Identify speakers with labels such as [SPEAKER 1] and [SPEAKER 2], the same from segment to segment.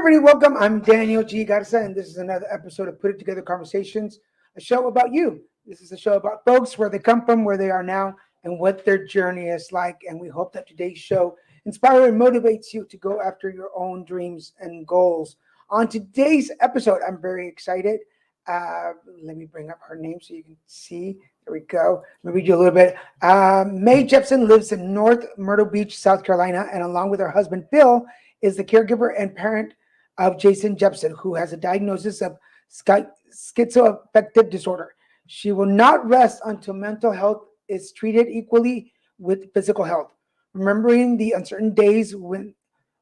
[SPEAKER 1] everybody, welcome. I'm Daniel G. Garza, and this is another episode of Put It Together Conversations, a show about you. This is a show about folks, where they come from, where they are now, and what their journey is like. And we hope that today's show inspires and motivates you to go after your own dreams and goals. On today's episode, I'm very excited. Let me bring up her name so you can see. There we go. Let me read you a little bit. Maye Jepson lives in North Myrtle Beach, South Carolina, and along with her husband, Phil, is the caregiver and parent of Jason Jepson, who has a diagnosis of schizoaffective disorder. She will not rest until mental health is treated equally with physical health. Remembering the uncertain days when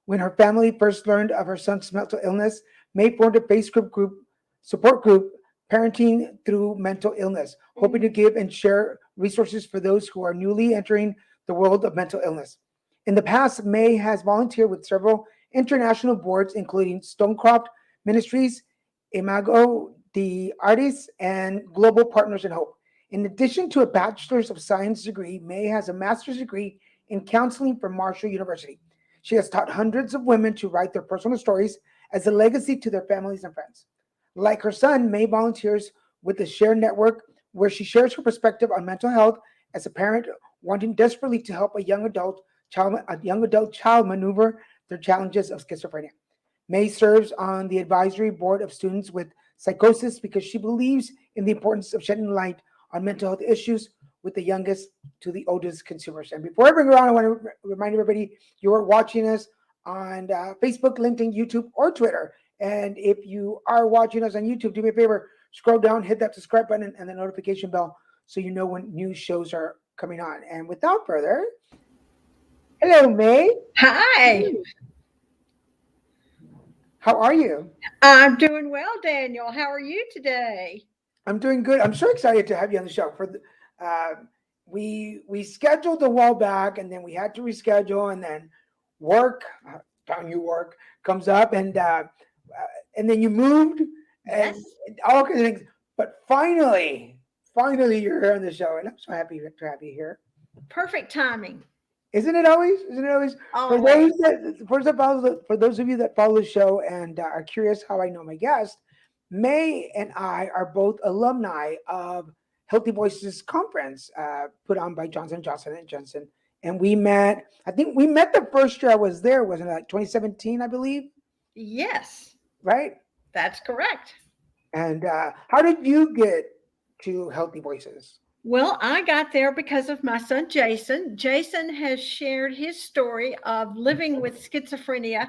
[SPEAKER 1] her family first learned of her son's mental illness, Maye formed a Facebook support group, Parenting Through Mental Illness, hoping to give and share resources for those who are newly entering the world of mental illness. In the past, Maye has volunteered with several international boards, including Stonecroft Ministries, Imago de Artis, and Global Partners in Hope. In addition to a Bachelor's of Science degree, Maye has a master's degree in counseling from Marshall University. She has taught hundreds of women to write their personal stories as a legacy to their families and friends. Like her son, Maye volunteers with the Share Network, where she shares her perspective on mental health as a parent wanting desperately to help a young adult child maneuver their challenges of schizophrenia. Maye serves on the advisory board of students with Psychosis because she believes in the importance of shedding light on mental health issues with the youngest to the oldest consumers. And before I bring her on, I want to remind everybody you are watching us on Facebook, LinkedIn, YouTube, or Twitter. And if you are watching us on YouTube, do me a favor, scroll down, hit that subscribe button and the notification bell so you know when new shows are coming on. And without further, hello, Maye.
[SPEAKER 2] Hi,
[SPEAKER 1] How are you?
[SPEAKER 2] I'm doing well, Daniel. How are you today?
[SPEAKER 1] I'm doing good. I'm so excited to have you on the show. We scheduled a while back, and then we had to reschedule, and then work, telling you work comes up, and then you moved, and
[SPEAKER 2] Yes,
[SPEAKER 1] all kinds of things. But finally, you're here on the show, and I'm so happy to have you here.
[SPEAKER 2] perfect timing.
[SPEAKER 1] Isn't it always? Isn't it always?
[SPEAKER 2] Always.
[SPEAKER 1] For those of you that follow the show and are curious how I know my guest, Maye and I are both alumni of Healthy Voices conference put on by Johnson and Johnson, and we met. I think we met the first year I was there. Wasn't it like 2017, I believe?
[SPEAKER 2] Yes,
[SPEAKER 1] Right?
[SPEAKER 2] that's correct.
[SPEAKER 1] And how did you get to Healthy Voices?
[SPEAKER 2] Well, I got there because of my son, Jason. Jason has shared his story of living with schizophrenia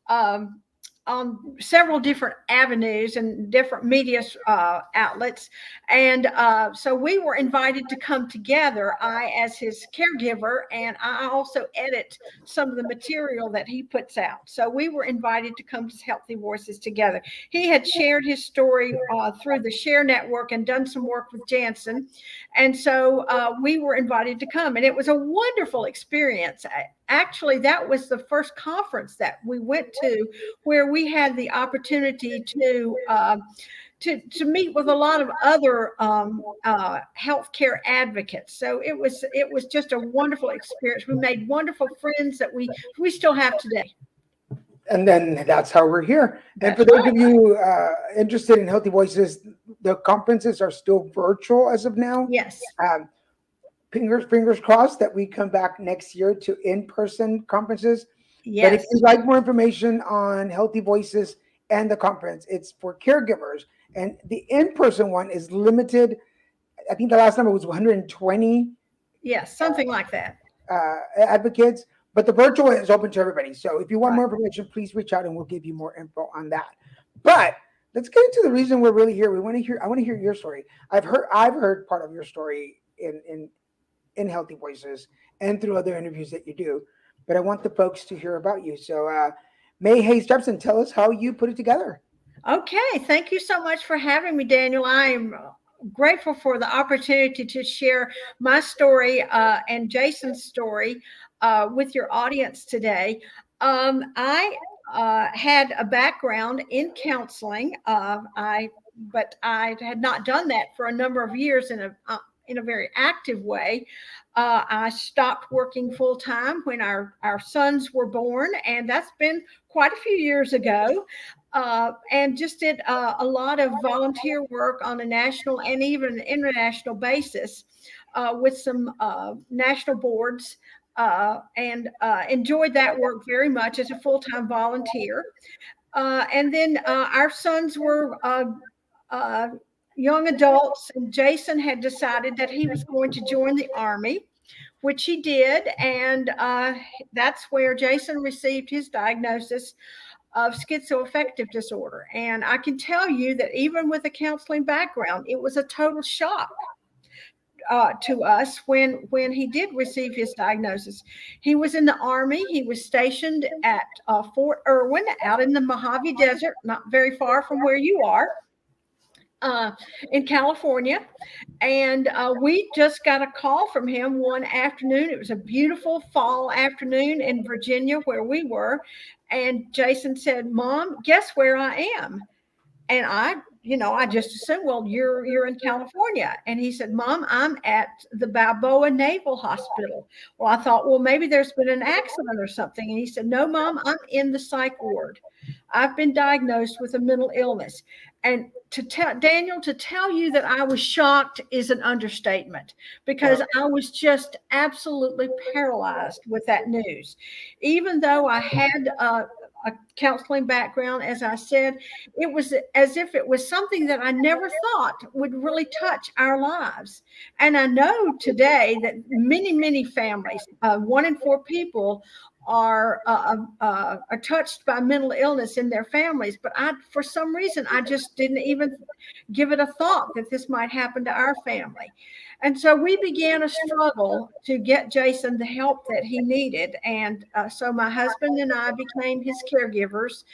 [SPEAKER 2] um, on several different avenues and different media outlets. And so we were invited to come together, I as his caregiver, and I also edit some of the material that he puts out. So we were invited to come to Healthy Voices together. He had shared his story through the Share Network and done some work with Jansen, and so we were invited to come, and it was a wonderful experience. Actually, that was the first conference that we went to where we had the opportunity to meet with a lot of other healthcare advocates. So it was just a wonderful experience. We made wonderful friends that we still have today.
[SPEAKER 1] And then that's how we're here. And for
[SPEAKER 2] That's
[SPEAKER 1] those of
[SPEAKER 2] right.
[SPEAKER 1] you interested in Healthy Voices, the conferences are still virtual as of now.
[SPEAKER 2] Yes.
[SPEAKER 1] Um, fingers crossed that we come back next year to in-person conferences. But if
[SPEAKER 2] Yes.
[SPEAKER 1] you'd like more information on Healthy Voices and the conference, it's for caregivers. And the in-person one is limited. I think the last number was 120
[SPEAKER 2] Yes. Something like that.
[SPEAKER 1] advocates, but the virtual is open to everybody. So if you want
[SPEAKER 2] Right.
[SPEAKER 1] more information, please reach out and we'll give you more info on that. But let's get into the reason we're really here. I want to hear your story. I've heard part of your story in Healthy Voices and through other interviews that you do, but I want the folks to hear about you. So Maye Jepson, tell us how you put it together.
[SPEAKER 2] Okay, thank you so much for having me, Daniel. I am grateful for the opportunity to share my story and Jason's story with your audience today. I had a background in counseling. But I had not done that for a number of years in a very active way. I stopped working full time when our sons were born, and that's been quite a few years ago. And just did a lot of volunteer work on a national and even international basis with some national boards, and enjoyed that work very much as a full-time volunteer. And then our sons were uh, young adults, and Jason had decided that he was going to join the Army, which he did. And that's where Jason received his diagnosis of schizoaffective disorder. And I can tell you that even with a counseling background, it was a total shock to us when he did receive his diagnosis. He was in the Army. He was stationed at Fort Irwin out in the Mojave Desert, not very far from where you are, in California. And we just got a call from him one afternoon. It was a beautiful fall afternoon in Virginia where we were. And Jason said, "Mom, guess where I am?" And I just assumed, well, you're in California. And he said, "Mom, I'm at the Balboa Naval Hospital." Well, I thought, well, maybe there's been an accident or something. And he said, "No, Mom, I'm in the psych ward. I've been diagnosed with a mental illness." And to tell you that I was shocked is an understatement, because I was just absolutely paralyzed with that news. Even though I had a counseling background, as I said, it was as if it was something that I never thought would really touch our lives. And I know today that many families, 1 in 4 people, are touched by mental illness in their families. But for some reason, I just didn't even give it a thought that this might happen to our family. And so we began a struggle to get Jason the help that he needed. And so my husband and I became his caregivers.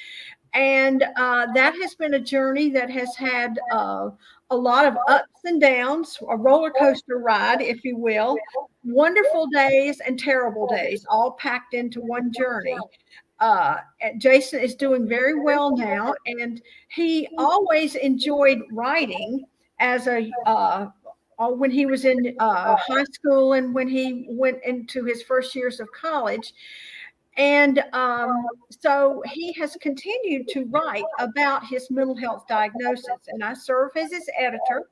[SPEAKER 2] And that has been a journey that has had a lot of ups and downs, a roller coaster ride, if you will, wonderful days and terrible days, all packed into one journey. Jason is doing very well now, and he always enjoyed writing as when he was in high school and when he went into his first years of college. And so he has continued to write about his mental health diagnosis, and I serve as his editor.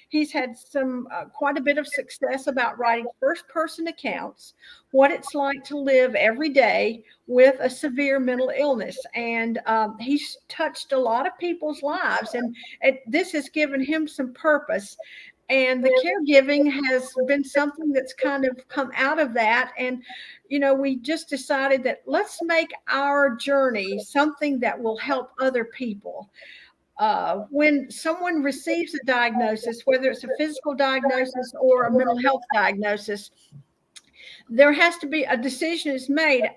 [SPEAKER 2] He's had some quite a bit of success about writing first-person accounts, what it's like to live every day with a severe mental illness. And he's touched a lot of people's lives, and this has given him some purpose. And the caregiving has been something that's kind of come out of that. And, we just decided that let's make our journey something that will help other people. When someone receives a diagnosis, whether it's a physical diagnosis or a mental health diagnosis, there has to be a decision is made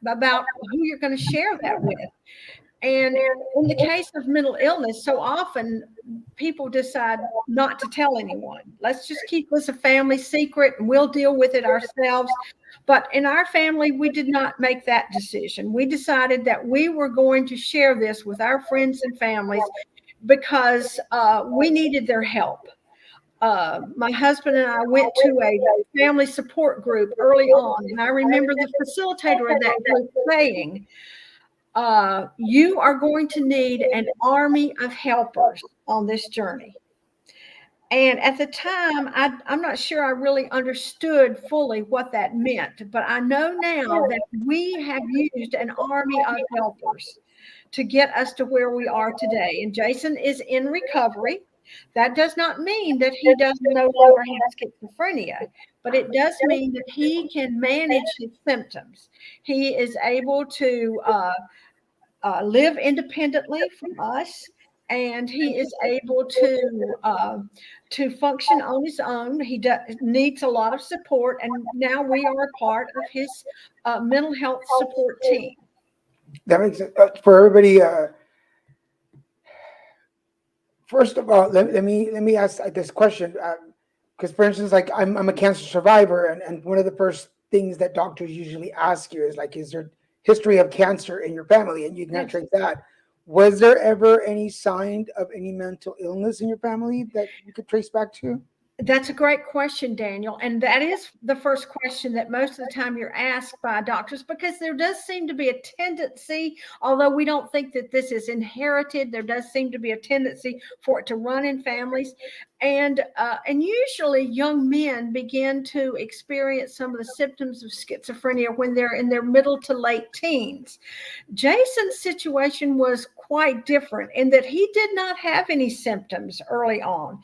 [SPEAKER 2] about who you're going to share that with. And in the case of mental illness, so often people decide not to tell anyone. Let's just keep this a family secret and we'll deal with it ourselves. But in our family, we did not make that decision. We decided that we were going to share this with our friends and families because we needed their help. My husband and I went to a family support group early on, and I remember the facilitator of that group saying, "You are going to need an army of helpers on this journey." And at the time, I'm not sure I really understood fully what that meant, but I know now that we have used an army of helpers to get us to where we are today. And Jason is in recovery. That does not mean that he does no longer have schizophrenia, but it does mean that he can manage his symptoms. He is able to live independently from us, and he is able to function on his own. He needs a lot of support, and now we are a part of his mental health support team.
[SPEAKER 1] That makes sense. For everybody, first of all, let me ask this question, because for instance, like I'm a cancer survivor, and one of the first things that doctors usually ask you is like, is there history of cancer in your family? And you can trace that. Was there ever any sign of any mental illness in your family that you could trace back to?
[SPEAKER 2] That's a great question, Daniel. And that is the first question that most of the time you're asked by doctors, because there does seem to be a tendency, although we don't think that this is inherited, there does seem to be a tendency for it to run in families. And usually young men begin to experience some of the symptoms of schizophrenia when they're in their middle to late teens. Jason's situation was quite different in that he did not have any symptoms early on.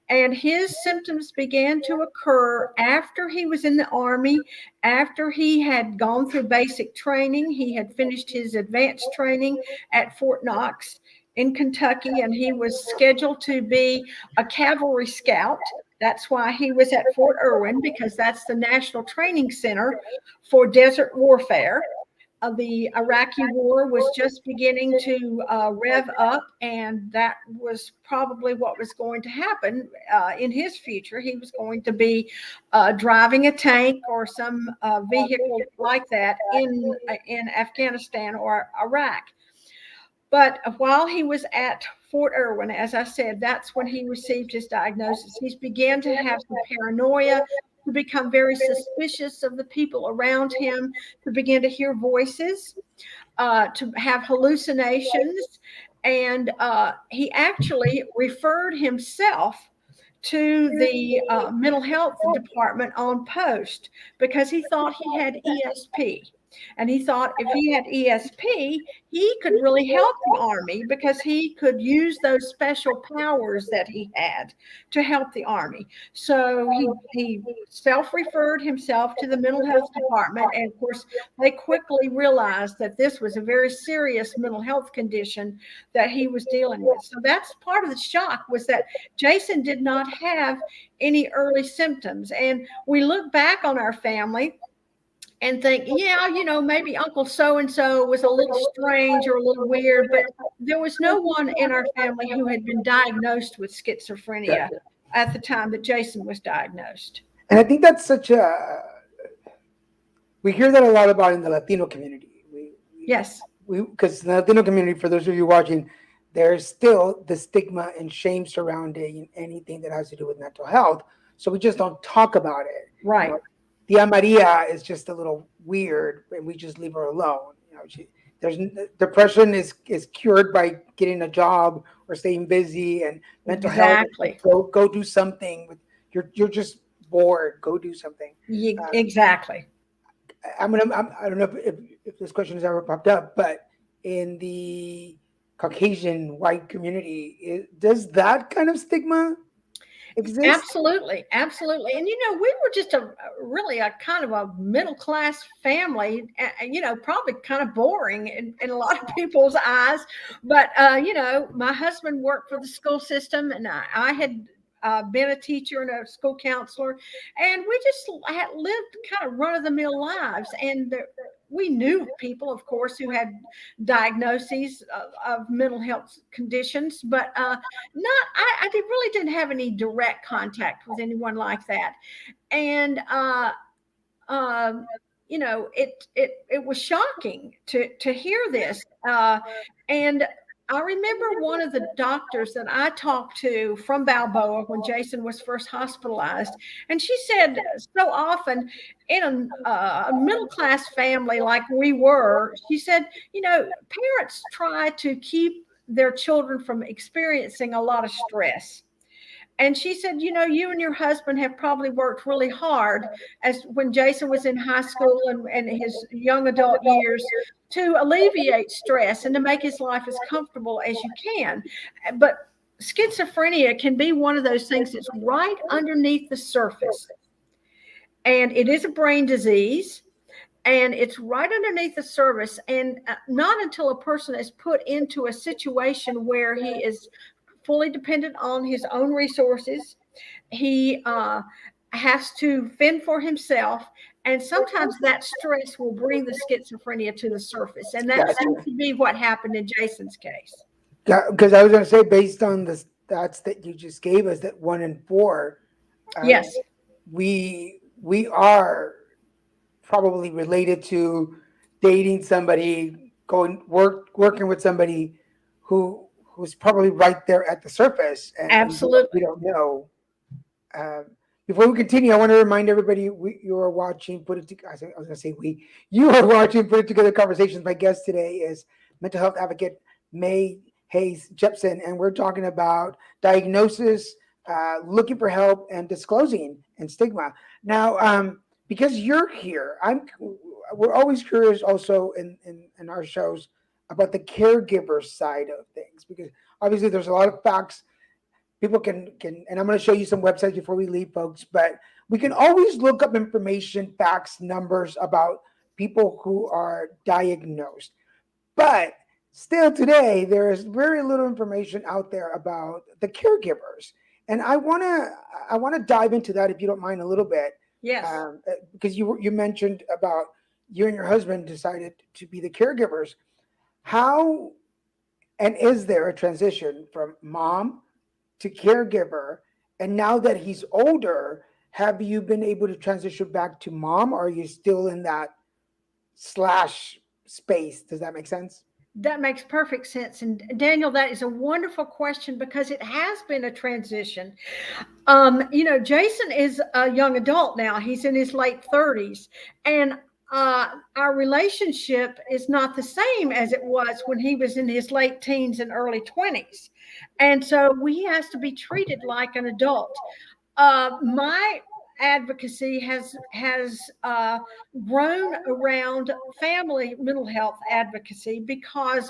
[SPEAKER 2] And his symptoms began to occur after he was in the Army, after he had gone through basic training. He had finished his advanced training at Fort Knox in Kentucky, and he was scheduled to be a cavalry scout. That's why he was at Fort Irwin, because that's the National Training Center for Desert Warfare. The Iraqi war was just beginning to rev up, and that was probably what was going to happen in his future. He was going to be driving a tank or some vehicle like that in Afghanistan or Iraq. But while he was at Fort Irwin, as I said, that's when he received his diagnosis. He began to have some paranoia, to become very suspicious of the people around him, to begin to hear voices, to have hallucinations. And he actually referred himself to the mental health department on post because he thought he had ESP. And he thought if he had ESP, he could really help the Army because he could use those special powers that he had to help the Army. So he self-referred himself to the mental health department. And of course, they quickly realized that this was a very serious mental health condition that he was dealing with. So that's part of the shock, was that Jason did not have any early symptoms. And we look back on our family and think, yeah, maybe Uncle so-and-so was a little strange or a little weird, but there was no one in our family who had been diagnosed with schizophrenia at the time that Jason was diagnosed.
[SPEAKER 1] And I think that's we hear that a lot about in the Latino community.
[SPEAKER 2] Yes.
[SPEAKER 1] Because in the Latino community, for those of you watching, there's still the stigma and shame surrounding anything that has to do with mental health. So we just don't talk about it.
[SPEAKER 2] Right.
[SPEAKER 1] Tia Maria is just a little weird, and we just leave her alone. There's depression is cured by getting a job or staying busy, and mental health. Go do something. You're just bored. Go do something.
[SPEAKER 2] Exactly.
[SPEAKER 1] I don't know if this question has ever popped up, but in the Caucasian white community, does that kind of stigma exist?
[SPEAKER 2] Absolutely. And, we were just really a kind of a middle-class family, probably kind of boring in a lot of people's eyes. But, my husband worked for the school system, and I had been a teacher and a school counselor, and we just had lived kind of run-of-the-mill lives. And we knew people, of course, who had diagnoses of mental health conditions, but I really didn't have any direct contact with anyone like that. And it was shocking to hear this. And I remember one of the doctors that I talked to from Balboa when Jason was first hospitalized, and she said so often in a middle-class family like we were, she said, parents try to keep their children from experiencing a lot of stress. And she said, you and your husband have probably worked really hard as when Jason was in high school and his young adult years to alleviate stress and to make his life as comfortable as you can. But schizophrenia can be one of those things that's right underneath the surface. And it is a brain disease. And it's right underneath the surface. And not until a person is put into a situation where he is fully dependent on his own resources, he has to fend for himself, and sometimes that stress will bring the schizophrenia to the surface, and that seems to be what happened in Jason's case.
[SPEAKER 1] Yeah, because I was going to say, based on the stats that you just gave us, that 1 in 4,
[SPEAKER 2] yes,
[SPEAKER 1] we are probably related to dating somebody, working with somebody who's probably right there at the surface. And
[SPEAKER 2] absolutely,
[SPEAKER 1] we don't know. uh, before we continue, I want to remind everybody you are watching Put It Together. I was going to say you are watching Put It Together Conversations. My guest today is mental health advocate Maye Jepson, and we're talking about diagnosis, looking for help, and disclosing and stigma. Now, because you're here, we're always curious also in our shows about the caregiver side of things, because obviously there's a lot of facts people can, and I'm going to show you some websites before we leave, folks, but we can always look up information, facts, numbers about people who are diagnosed. But still today there is very little information out there about the caregivers, and I want to dive into that, if you don't mind, a little bit.
[SPEAKER 2] Yes.
[SPEAKER 1] Because you mentioned about you and your husband decided to be the caregivers. How and is there a transition from mom to caregiver? And now that he's older, have you been able to transition back to mom, or are you still in that slash space? Does that make sense?
[SPEAKER 2] That makes perfect sense. And Daniel, that is a wonderful question because it has been a transition. Jason is a young adult now. He's in his late 30s. And our relationship is not the same as it was when he was in his late teens and early 20s. And so he has to be treated like an adult. My advocacy has grown around family mental health advocacy, because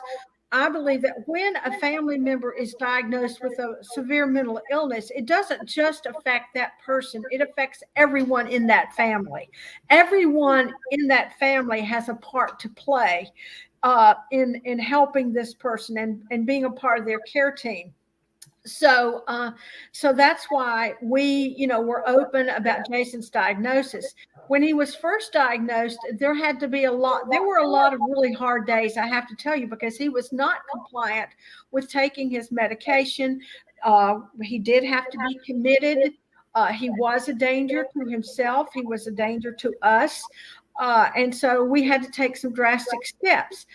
[SPEAKER 2] I believe that when a family member is diagnosed with a severe mental illness, it doesn't just affect that person, it affects everyone in that family. Everyone in that family has a part to play in helping this person and being a part of their care team. So that's why we're open about Jason's diagnosis. When he was first diagnosed, there were a lot of really hard days, I have to tell you, because he was not compliant with taking his medication. He did have to be committed. He was a danger to himself. He was a danger to us. And so we had to take some drastic steps.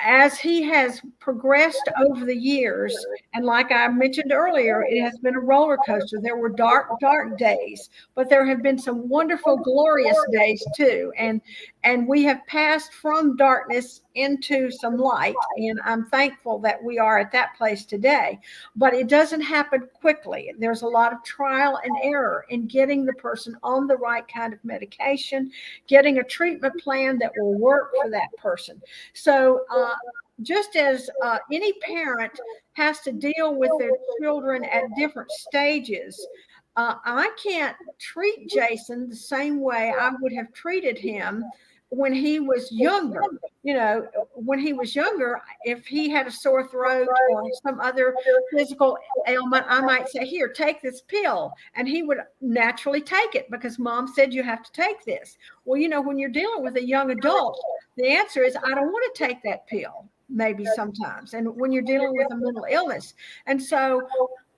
[SPEAKER 2] As he has progressed over the years, and like I mentioned earlier, it has been a roller coaster. There were dark days, but there have been some wonderful, glorious days too. And we have passed from darkness into some light. And I'm thankful that we are at that place today. But it doesn't happen quickly. There's a lot of trial and error in getting the person on the right kind of medication, getting a treatment plan that will work for that person. So just as any parent has to deal with their children at different stages, I can't treat Jason the same way I would have treated him when he was younger. When he was younger, if he had a sore throat or some other physical ailment, I might say, here, take this pill. And he would naturally take it because mom said you have to take this. Well, when you're dealing with a young adult, the answer is, I don't want to take that pill, maybe sometimes. And when you're dealing with a mental illness. And so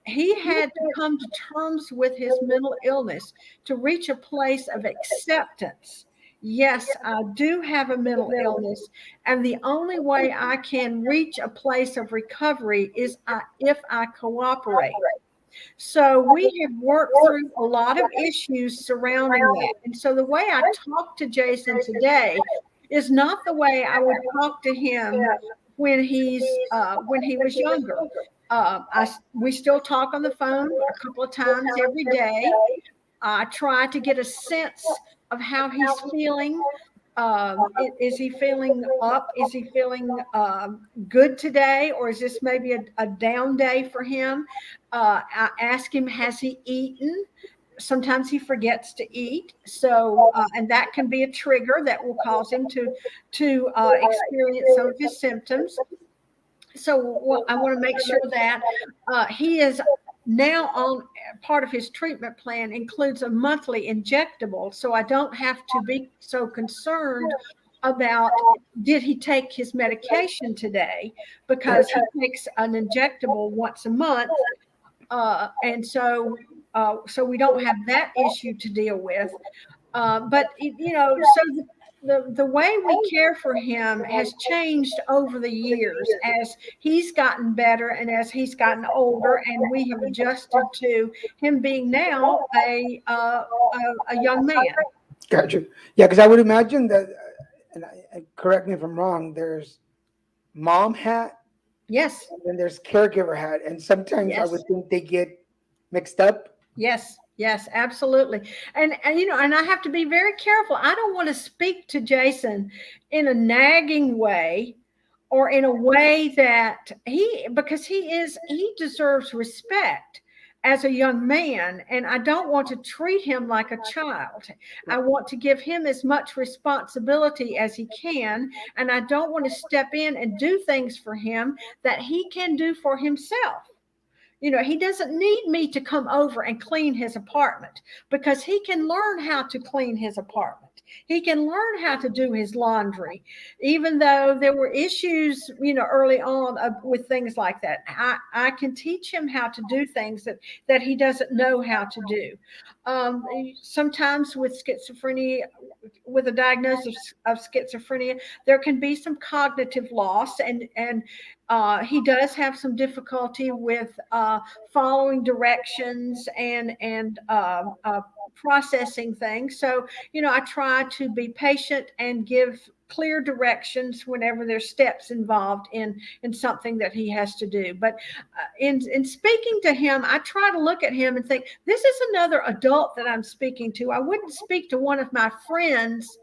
[SPEAKER 2] he had to come to terms with his mental illness to reach a place of acceptance. Yes, I do have a mental illness, and the only way I can reach a place of recovery is if I cooperate. So we have worked through a lot of issues surrounding that. And so the way I talk to Jason today is not the way I would talk to him when he was younger. We still talk on the phone a couple of times every day. I try to get a sense of how he's feeling. Is he feeling up? Is he feeling good today? Or is this maybe a down day for him? I ask him, has he eaten? Sometimes he forgets to eat. And that can be a trigger that will cause him to experience some of his symptoms. So I want to make sure that he is now on part of his treatment plan includes a monthly injectable. So I don't have to be so concerned about did he take his medication today, because he takes an injectable once a month. And so we don't have that issue to deal with. So the way we care for him has changed over the years as he's gotten better and as he's gotten older, and we have adjusted to him being now a young man.
[SPEAKER 1] Gotcha. Yeah, because I would imagine that, correct me if I'm wrong, there's mom hat
[SPEAKER 2] Yes,
[SPEAKER 1] and then there's caregiver hat. And sometimes I would
[SPEAKER 2] yes.
[SPEAKER 1] think they get mixed up.
[SPEAKER 2] Yes, yes, absolutely. And you know, and I have to be very careful. I don't want to speak to Jason in a nagging way or in a way that because he deserves respect as a young man, and I don't want to treat him like a child. I want to give him as much responsibility as he can, and I don't want to step in and do things for him that he can do for himself. You know, he doesn't need me to come over and clean his apartment because he can learn how to clean his apartment. He can learn how to do his laundry, even though there were issues, you know, early on with things like that. I can teach him how to do things that he doesn't know how to do. Um, Sometimes with schizophrenia, with a diagnosis of schizophrenia, there can be some cognitive loss, and he does have some difficulty with following directions and processing things. So, you know, I try to be patient and give clear directions whenever there's steps involved in something that he has to do. But in speaking to him, I try to look at him and think, this is another adult that I'm speaking to. I wouldn't speak to one of my friends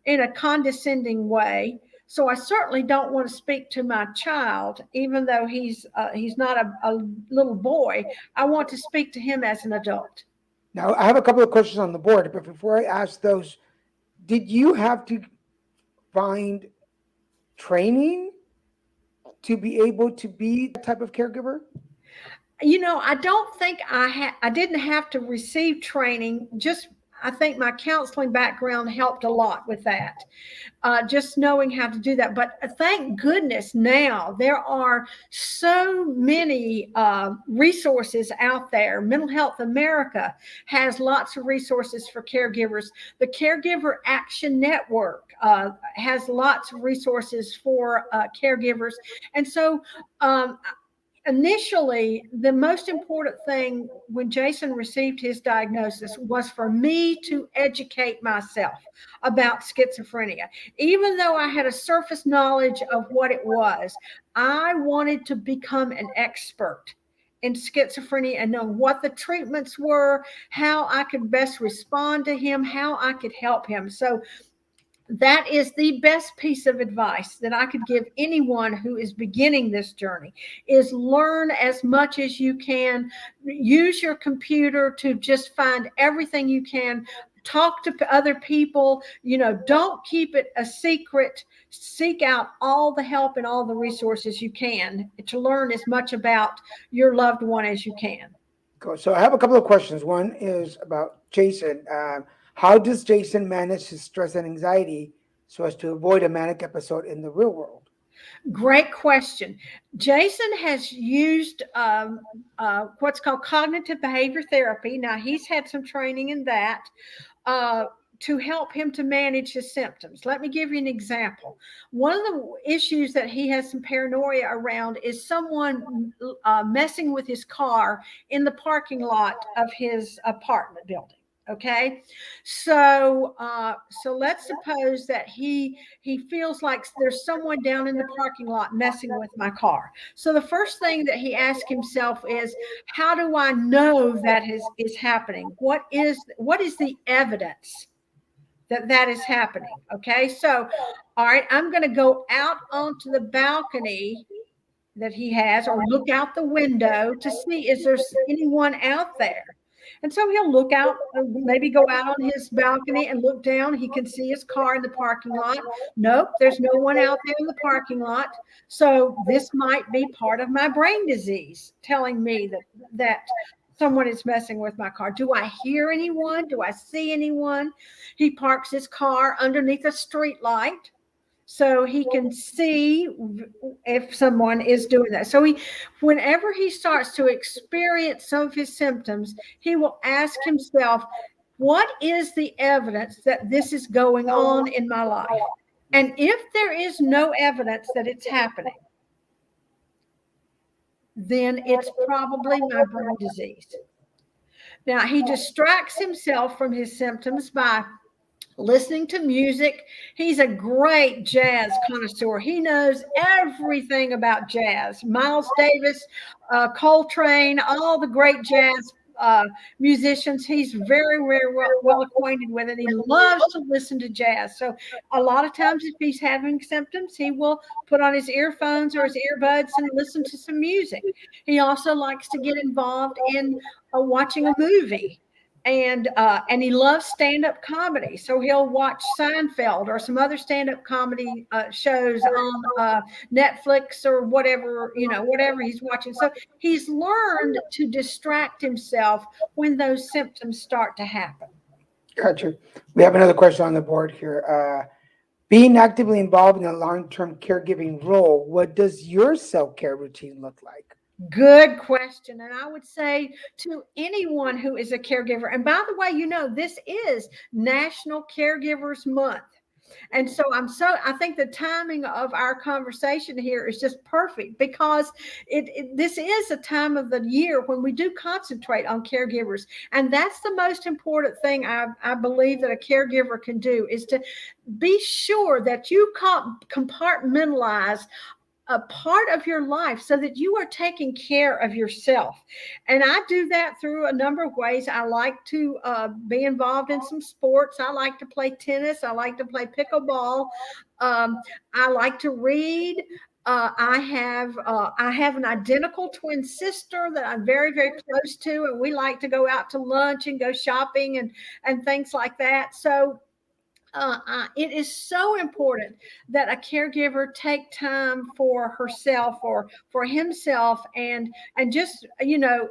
[SPEAKER 2] in a condescending way. So I certainly don't want to speak to my child, even though he's not a little boy. I want to speak to him as an adult.
[SPEAKER 1] Now, I have a couple of questions on the board, but before I ask those, did you have to find training to be able to be that type of caregiver?
[SPEAKER 2] You know, I don't think I didn't have to receive training. Just I think my counseling background helped a lot with that. Just knowing how to do that. But thank goodness now there are so many resources out there. Mental Health America has lots of resources for caregivers. The Caregiver Action Network has lots of resources for caregivers. And so initially, the most important thing when Jason received his diagnosis was for me to educate myself about schizophrenia. Even though I had a surface knowledge of what it was, I wanted to become an expert in schizophrenia and know what the treatments were, how I could best respond to him, how I could help him. So that is the best piece of advice that I could give anyone who is beginning this journey is learn as much as you can. Use your computer to just find everything you can. Talk to other people. You know, don't keep it a secret. Seek out all the help and all the resources you can to learn as much about your loved one as you can.
[SPEAKER 1] Cool. So I have a couple of questions. One is about Jason. How does Jason manage his stress and anxiety so as to avoid a manic episode in the real world?
[SPEAKER 2] Great question. Jason has used what's called cognitive behavior therapy. Now, he's had some training in that to help him to manage his symptoms. Let me give you an example. One of the issues that he has some paranoia around is someone messing with his car in the parking lot of his apartment building. Okay, so let's suppose that he feels like there's someone down in the parking lot messing with my car. So the first thing that he asks himself is, how do I know that is happening? What is the evidence that is happening? Okay, so all right, I'm going to go out onto the balcony that he has, or look out the window to see, is there anyone out there? And so he'll look out, maybe go out on his balcony and look down. He can see his car in the parking lot. Nope, there's no one out there in the parking lot. So this might be part of my brain disease telling me that someone is messing with my car. Do I hear anyone? Do I see anyone? He parks his car underneath a street light so he can see if someone is doing that. So whenever he starts to experience some of his symptoms, he will ask himself, What is the evidence that this is going on in my life? And if there is no evidence that it's happening, then it's probably my brain disease. Now, he distracts himself from his symptoms by listening to music. He's a great jazz connoisseur. He knows everything about jazz. Miles Davis, Coltrane, all the great jazz musicians. He's very, very well acquainted with it. He loves to listen to jazz. So a lot of times if he's having symptoms, he will put on his earphones or his earbuds and listen to some music. He also likes to get involved in watching a movie, and he loves stand-up comedy, so he'll watch Seinfeld or some other stand-up comedy shows on Netflix or whatever, whatever he's watching. So he's learned to distract himself when those symptoms start to happen.
[SPEAKER 1] Gotcha. We have another question on the board here. Being actively involved in a long-term caregiving role, what does your self-care routine look like?
[SPEAKER 2] Good question. And I would say to anyone who is a caregiver, and by the way, this is National Caregivers Month. And so I think the timing of our conversation here is just perfect, because this is a time of the year when we do concentrate on caregivers. And that's the most important thing I believe that a caregiver can do, is to be sure that you compartmentalize a part of your life so that you are taking care of yourself. And I do that through a number of ways. I like to be involved in some sports. I like to play tennis. I like to play pickleball. I like to read. I have an identical twin sister that I'm very, very close to, and we like to go out to lunch and go shopping and things like that. So it is so important that a caregiver take time for herself or for himself, and just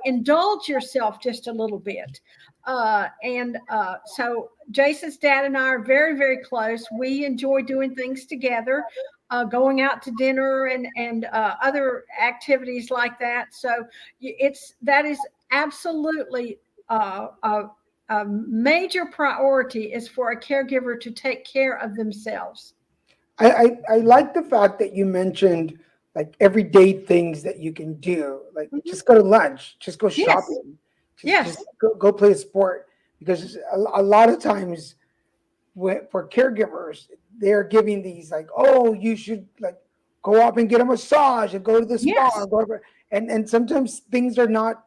[SPEAKER 2] indulge yourself just a little bit. So Jason's dad and I are very, very close. We enjoy doing things together, going out to dinner and other activities like that. So that is absolutely a major priority, is for a caregiver to take care of themselves.
[SPEAKER 1] I like the fact that you mentioned like everyday things that you can do, like just go to lunch, just go shopping, just go play a sport, because a lot of times for caregivers, they're giving these like, oh, you should like go up and get a massage and go to the spa, or go over, and sometimes things you're not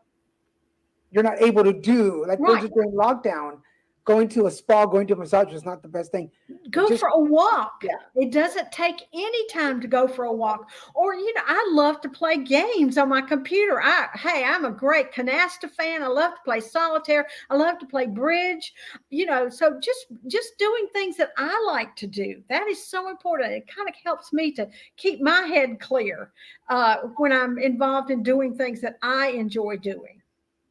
[SPEAKER 1] able to do. Like for instance, during lockdown, going to a spa, going to a massage is not the best thing.
[SPEAKER 2] Go for a walk. Yeah. It doesn't take any time to go for a walk. Or, I love to play games on my computer. I'm a great canasta fan. I love to play solitaire. I love to play bridge. So just doing things that I like to do. That is so important. It kind of helps me to keep my head clear when I'm involved in doing things that I enjoy doing.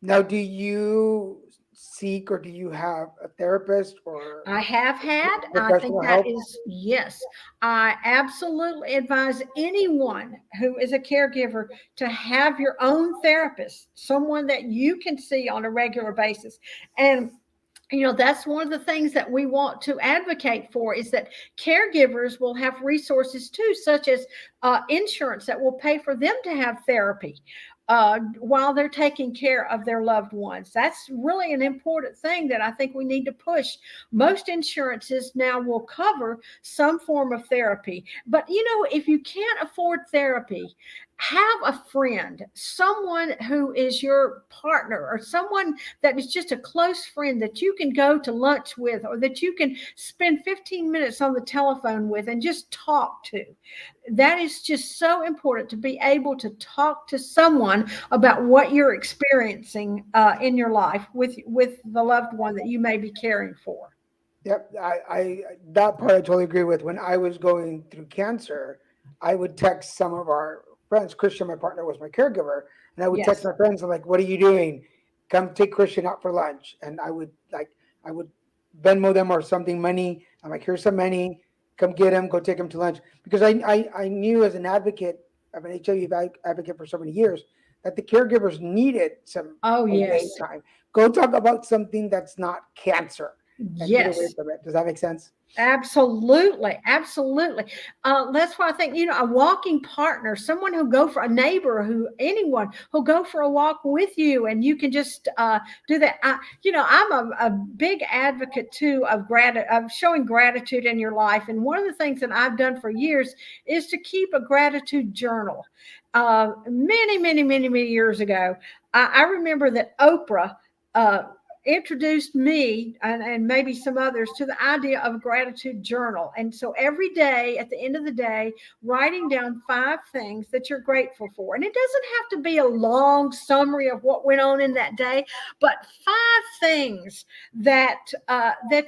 [SPEAKER 1] Now, do you seek or do you have a therapist or?
[SPEAKER 2] I have had. I think that is, yes. I absolutely advise anyone who is a caregiver to have your own therapist, someone that you can see on a regular basis. And that's one of the things that we want to advocate for, is that caregivers will have resources too, such as insurance that will pay for them to have therapy while they're taking care of their loved ones. That's really an important thing that I think we need to push. Most insurances now will cover some form of therapy. But, if you can't afford therapy, have a friend, someone who is your partner, or someone that is just a close friend that you can go to lunch with, or that you can spend 15 minutes on the telephone with and just talk to. That is just so important, to be able to talk to someone about what you're experiencing in your life with the loved one that you may be caring for.
[SPEAKER 1] Yep, I that part I totally agree with. When I was going through cancer, I would text some of our friends. Christian, my partner, was my caregiver, and I would text my friends. I'm like, "What are you doing? Come take Christian out for lunch." And I would Venmo them or something money. I'm like, "Here's some money. Come get him. Go take him to lunch." Because I knew, as an advocate of an HIV advocate for so many years, that the caregivers needed some
[SPEAKER 2] Oh,
[SPEAKER 1] away
[SPEAKER 2] yes.
[SPEAKER 1] time. Go talk about something that's not cancer and get away
[SPEAKER 2] Yes.
[SPEAKER 1] from it. Does that make sense?
[SPEAKER 2] Absolutely, absolutely. That's why I think, a walking partner, someone who go for a neighbor, anyone who'll go for a walk with you, and you can just do that. I'm a big advocate too of showing gratitude in your life. And one of the things that I've done for years is to keep a gratitude journal. Many, many, many, many years ago, I remember that Oprah. Uh, Introduced me and maybe some others to the idea of a gratitude journal. And so every day, at the end of the day, writing down 5 things that you're grateful for. And it doesn't have to be a long summary of what went on in that day, but 5 things that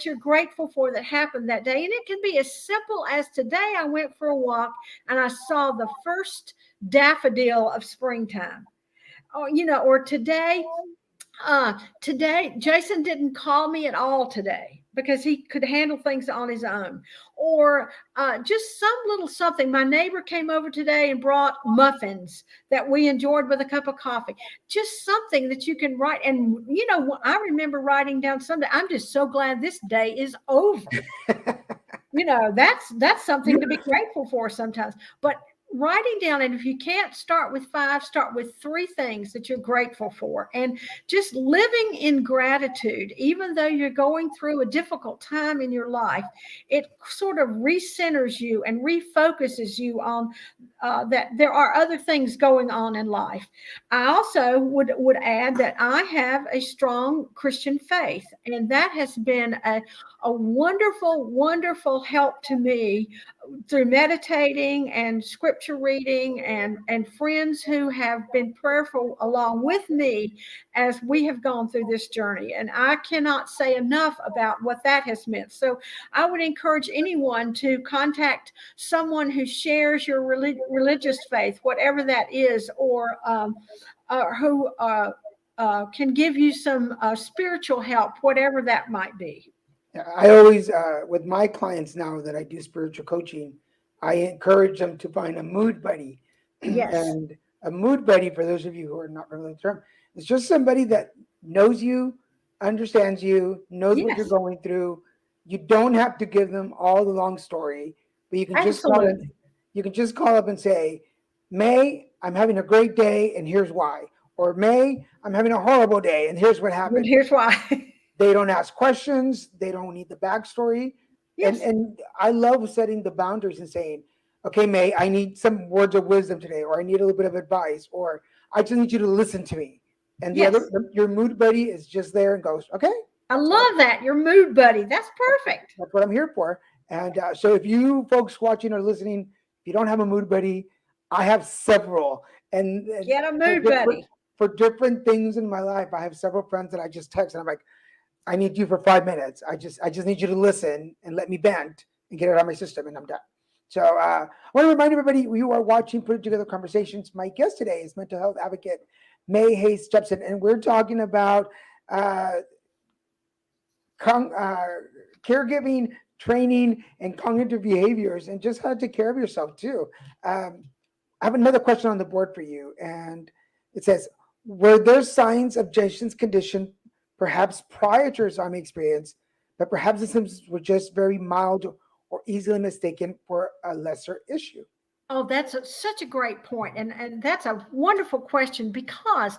[SPEAKER 2] you're grateful for that happened that day. And it can be as simple as, today I went for a walk and I saw the first daffodil of springtime. Or today, Jason didn't call me at all today because he could handle things on his own. Or just some little something. My neighbor came over today and brought muffins that we enjoyed with a cup of coffee. Just something that you can write. And, I remember writing down someday, I'm just so glad this day is over. That's something to be grateful for sometimes. But writing down, and if you can't start with 5, start with 3 things that you're grateful for, and just living in gratitude. Even though you're going through a difficult time in your life, it sort of recenters you and refocuses you on that there are other things going on in life. I also would add that I have a strong Christian faith, and that has been a wonderful, wonderful help to me through meditating and scripture reading, and friends who have been prayerful along with me as we have gone through this journey. And I cannot say enough about what that has meant. So I would encourage anyone to contact someone who shares your religious faith, whatever that is, or who can give you some spiritual help, whatever that might be.
[SPEAKER 1] I always, with my clients now that I do spiritual coaching, I encourage them to find a mood buddy.
[SPEAKER 2] Yes.
[SPEAKER 1] And a mood buddy, for those of you who are not familiar with the term, is just somebody that knows you, understands you, knows what you're
[SPEAKER 2] Yes.
[SPEAKER 1] going through. You don't have to give them all the long story, but you can just call it.
[SPEAKER 2] Absolutely.
[SPEAKER 1] You can just call up and say, "May, I'm having a great day, and here's why." Or, "May, I'm having a horrible day, and here's what
[SPEAKER 2] And
[SPEAKER 1] happened."
[SPEAKER 2] here's why.
[SPEAKER 1] They don't ask questions. They don't need the backstory. And
[SPEAKER 2] Yes.
[SPEAKER 1] and I love setting the boundaries and saying, "Okay, May, I need some words of wisdom today, or I need a little bit of advice, or I just need you to listen to me." And
[SPEAKER 2] Yes.
[SPEAKER 1] your mood buddy is just there and goes, "Okay,
[SPEAKER 2] I
[SPEAKER 1] that's what
[SPEAKER 2] love that. Your mood buddy. That's perfect.
[SPEAKER 1] that's what I'm here for." And so, if you folks watching or listening, if you don't have a mood buddy, I have several, and
[SPEAKER 2] Get a mood buddy.
[SPEAKER 1] for different things in my life. I have several friends that I just text, and I'm like, "I need you for 5 minutes. I just need you to listen and let me vent and get it out of my system, and I'm done." So I want to remind everybody, you are watching Put It Together Conversations. My guest today is mental health advocate Maye Jepson, and we're talking about uh, caregiving, training, and cognitive behaviors, and just how to take care of yourself too. Um, I have another question on the board for you, and it says, "Were there signs of Jason's condition, perhaps prior to his army experience, but perhaps the symptoms were just very mild or easily mistaken for a lesser issue?"
[SPEAKER 2] Oh, that's such a great point. And that's a wonderful question, because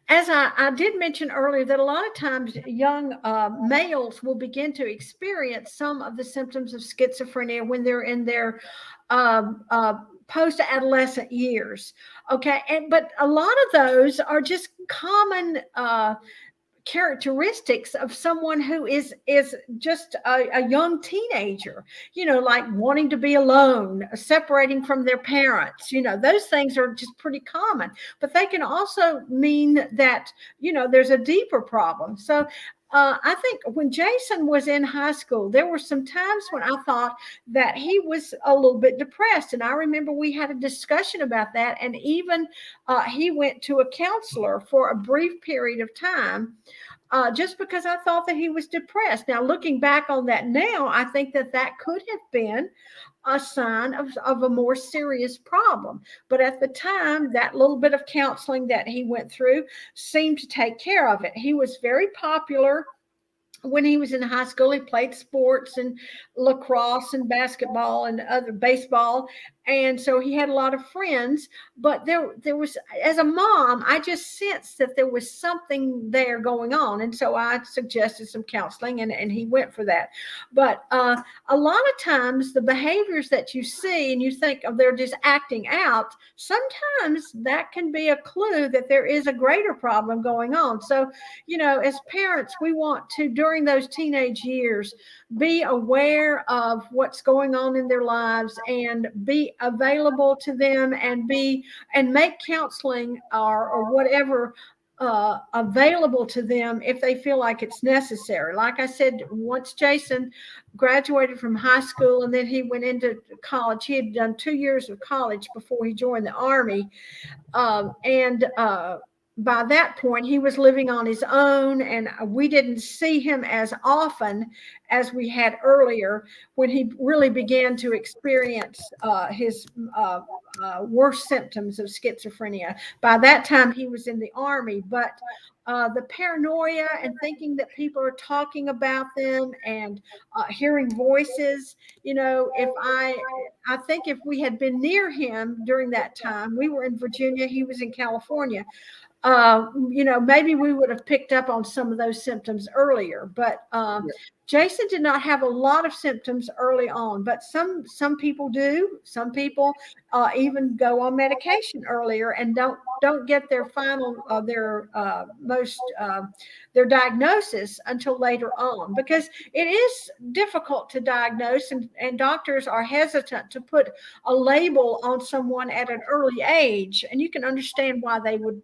[SPEAKER 2] as I did mention earlier, that a lot of times young males will begin to experience some of the symptoms of schizophrenia when they're in their um, uh, post-adolescent years. Okay. But a lot of those are just common characteristics of someone who is just a young teenager, like wanting to be alone, separating from their parents. Those things are just pretty common, but they can also mean that there's a deeper problem. So I think when Jason was in high school, there were some times when I thought that he was a little bit depressed. And I remember we had a discussion about that. And even he went to a counselor for a brief period of time just because I thought that he was depressed. Now, looking back on that now, I think that that could have been a sign of a more serious problem. But at the time, that little bit of counseling that he went through seemed to take care of it. He was very popular when he was in high school. He played sports and lacrosse and basketball and other baseball. And so he had a lot of friends, but there was, as a mom, I just sensed that there was something there going on. And so I suggested some counseling, and he went for that. But a lot of times the behaviors that you see and you think, oh, they're just acting out, sometimes that can be a clue that there is a greater problem going on. So, as parents, we want to, during those teenage years, be aware of what's going on in their lives and be available to them, and make counseling or whatever available to them if they feel like it's necessary. Like I said, once Jason graduated from high school and then he went into college, he had done 2 years of college before he joined the Army. And by that point, he was living on his own, and we didn't see him as often as we had earlier, when he really began to experience his worst symptoms of schizophrenia. By that time, he was in the Army, but the paranoia and thinking that people are talking about them and hearing voices, if I think if we had been near him during that time, we were in Virginia, he was in California, maybe we would have picked up on some of those symptoms earlier. But Jason did not have a lot of symptoms early on, but some people do. Some people even go on medication earlier and don't get their final their diagnosis until later on, because it is difficult to diagnose, and doctors are hesitant to put a label on someone at an early age, and you can understand why they would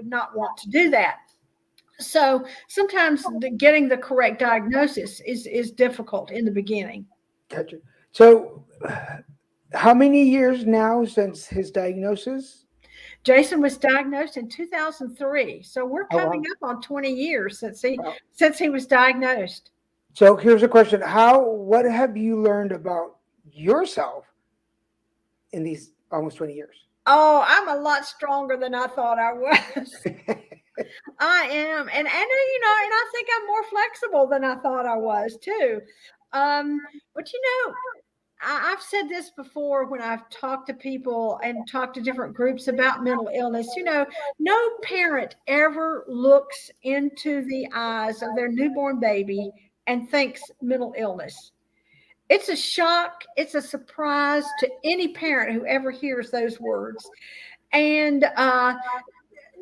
[SPEAKER 2] not want to do that. So sometimes getting the correct diagnosis is difficult in the beginning.
[SPEAKER 1] Gotcha. So, how many years now since his diagnosis?
[SPEAKER 2] Jason was diagnosed in 2003, so we're
[SPEAKER 1] Oh, wow.
[SPEAKER 2] coming up on 20 years
[SPEAKER 1] Wow.
[SPEAKER 2] since he was diagnosed.
[SPEAKER 1] So here's a question: what have you learned about yourself in these almost 20 years?
[SPEAKER 2] Oh, I'm a lot stronger than I thought I was. I am, and I think I'm more flexible than I thought I was too. But I've said this before when I've talked to people and talked to different groups about mental illness. No parent ever looks into the eyes of their newborn baby and thinks mental illness. It's a shock. It's a surprise to any parent who ever hears those words. And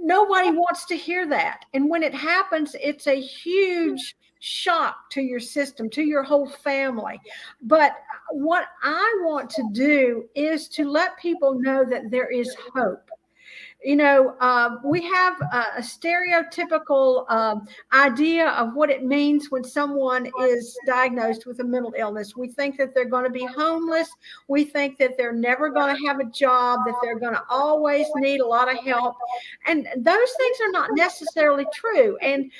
[SPEAKER 2] nobody wants to hear that. And when it happens, it's a huge shock to your system, to your whole family. But what I want to do is to let people know that there is hope. We have a stereotypical idea of what it means when someone is diagnosed with a mental illness. We think that they're going to be homeless. We think that they're never going to have a job, that they're going to always need a lot of help. And those things are not necessarily true. And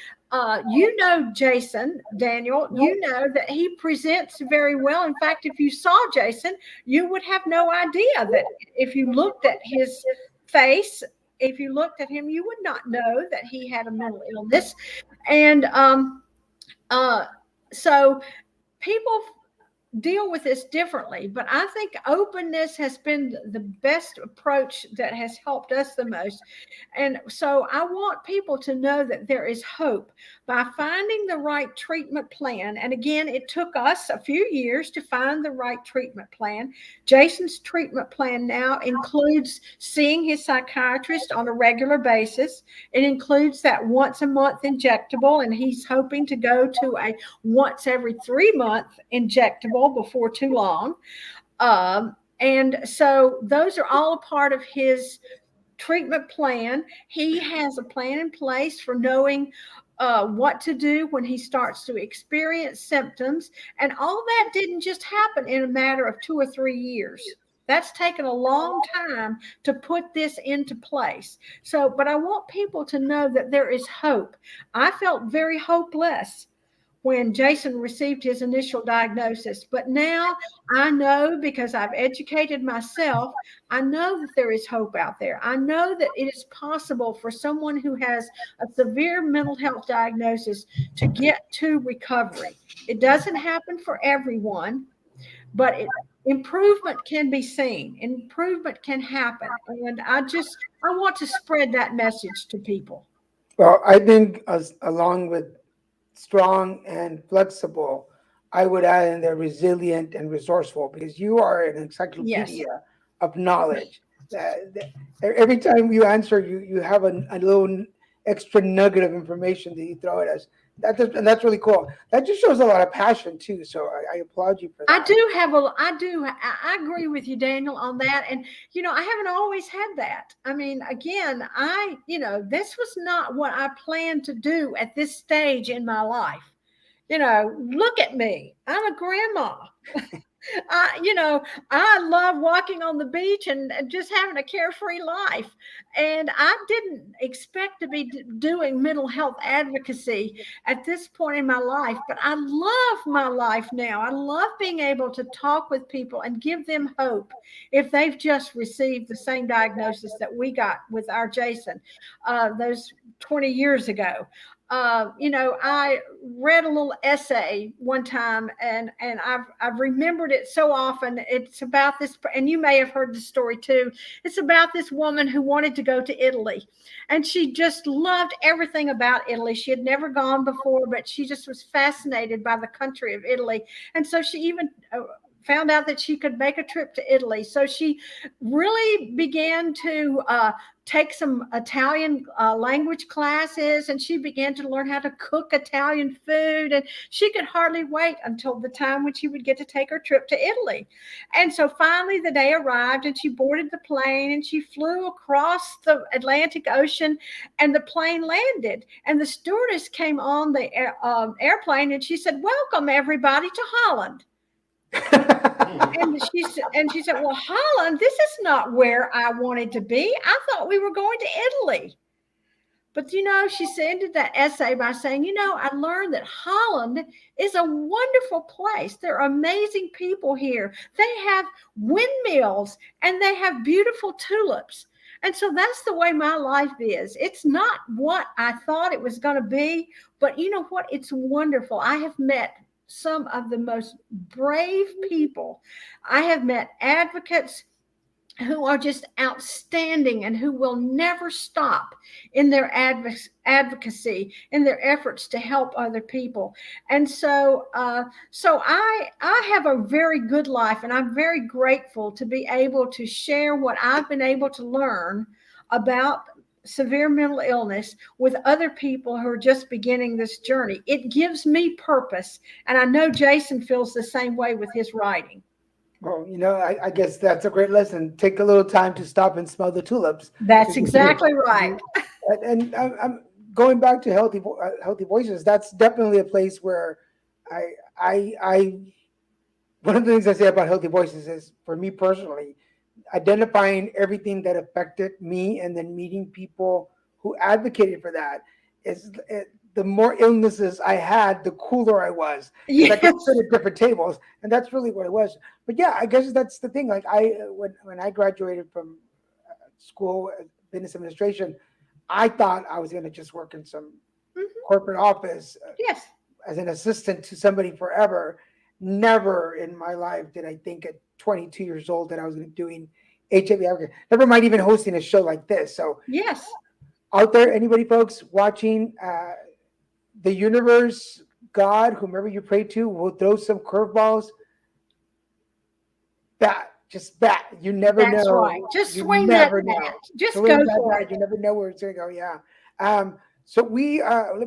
[SPEAKER 2] Jason, Daniel, that he presents very well. In fact, if you saw Jason, you would have no idea that if you looked at his face, if you looked at him, you would not know that he had a mental illness. And so people deal with this differently, but I think openness has been the best approach that has helped us the most. And so I want people to know that there is hope by finding the right treatment plan. And again, it took us a few years to find the right treatment plan. Jason's treatment plan now includes seeing his psychiatrist on a regular basis. It includes that once a month injectable, and he's hoping to go to a once every 3 month injectable before too long. And so those are all a part of his treatment plan. He has a plan in place for knowing what to do when he starts to experience symptoms. And all that didn't just happen in a matter of 2 or 3 years. That's taken a long time to put this into place. So, but I want people to know that there is hope. I felt very hopeless when Jason received his initial diagnosis. But now I know, because I've educated myself, I know that there is hope out there. I know that it is possible for someone who has a severe mental health diagnosis to get to recovery. It doesn't happen for everyone, but improvement can be seen. Improvement can happen. And I want to spread that message to people.
[SPEAKER 1] Well, I think along with strong and flexible, I would add in there resilient and resourceful, because you are an
[SPEAKER 2] Yes.
[SPEAKER 1] encyclopedia of knowledge. Every time you answer, you have a little extra nugget of information that you throw at us. And that's really cool. That just shows a lot of passion too. So I applaud you for
[SPEAKER 2] I
[SPEAKER 1] that.
[SPEAKER 2] do have a, I do, I agree with you, Daniel, on that. And, I haven't always had that. I mean, again, this was not what I planned to do at this stage in my life. Look at me. I'm a grandma. I love walking on the beach and just having a carefree life. And I didn't expect to be doing mental health advocacy at this point in my life, but I love my life now. I love being able to talk with people and give them hope if they've just received the same diagnosis that we got with our Jason those 20 years ago. I read a little essay one time, and I've remembered it so often. It's about this, and you may have heard the story too. It's about this woman who wanted to go to Italy, and she just loved everything about Italy. She had never gone before, but she just was fascinated by the country of Italy, and so she even found out that she could make a trip to Italy. So she really began to take some Italian language classes, and she began to learn how to cook Italian food. And she could hardly wait until the time when she would get to take her trip to Italy. And so finally the day arrived, and she boarded the plane, and she flew across the Atlantic Ocean, and the plane landed. And the stewardess came on the airplane, and she said, "Welcome everybody to Holland." And she said, "Well, Holland, this is not where I wanted to be. I thought we were going to Italy." But she ended that essay by saying, "I learned that Holland is a wonderful place. There are amazing people here. They have windmills and they have beautiful tulips." And so that's the way my life is. It's not what I thought it was going to be, but you know what? It's wonderful. I have met some of the most brave people. I have met advocates who are just outstanding and who will never stop in their advocacy, in their efforts to help other people. And so I have a very good life, and I'm very grateful to be able to share what I've been able to learn about severe mental illness with other people who are just beginning this journey. It gives me purpose, and I know Jason feels the same way with his writing.
[SPEAKER 1] Well, I guess that's a great lesson. Take a little time to stop and smell the tulips.
[SPEAKER 2] That's exactly right.
[SPEAKER 1] And I'm going back to healthy voices. That's definitely a place where I one of the things I say about healthy voices is, for me personally, identifying everything that affected me and then meeting people who advocated for that. The more illnesses I had, the cooler I was.
[SPEAKER 2] Yes.
[SPEAKER 1] I could sit at different tables, and that's really what it was. But yeah, I guess that's the thing. Like when I graduated from school, business administration, I thought I was going to just work in some corporate office
[SPEAKER 2] Yes.
[SPEAKER 1] as an assistant to somebody forever. Never in my life did I think at 22 years old that I was doing HIV advocacy. Never mind even hosting a show like this. So
[SPEAKER 2] Yes.
[SPEAKER 1] out there, anybody folks watching, the universe, God, whomever you pray to, will throw some curveballs. Just bat. You never
[SPEAKER 2] That's
[SPEAKER 1] know.
[SPEAKER 2] right. Just
[SPEAKER 1] You
[SPEAKER 2] swing that
[SPEAKER 1] never know.
[SPEAKER 2] bat. Just
[SPEAKER 1] Swing
[SPEAKER 2] go
[SPEAKER 1] that
[SPEAKER 2] for
[SPEAKER 1] bat.
[SPEAKER 2] it.
[SPEAKER 1] You never know where it's going to go. Yeah. So we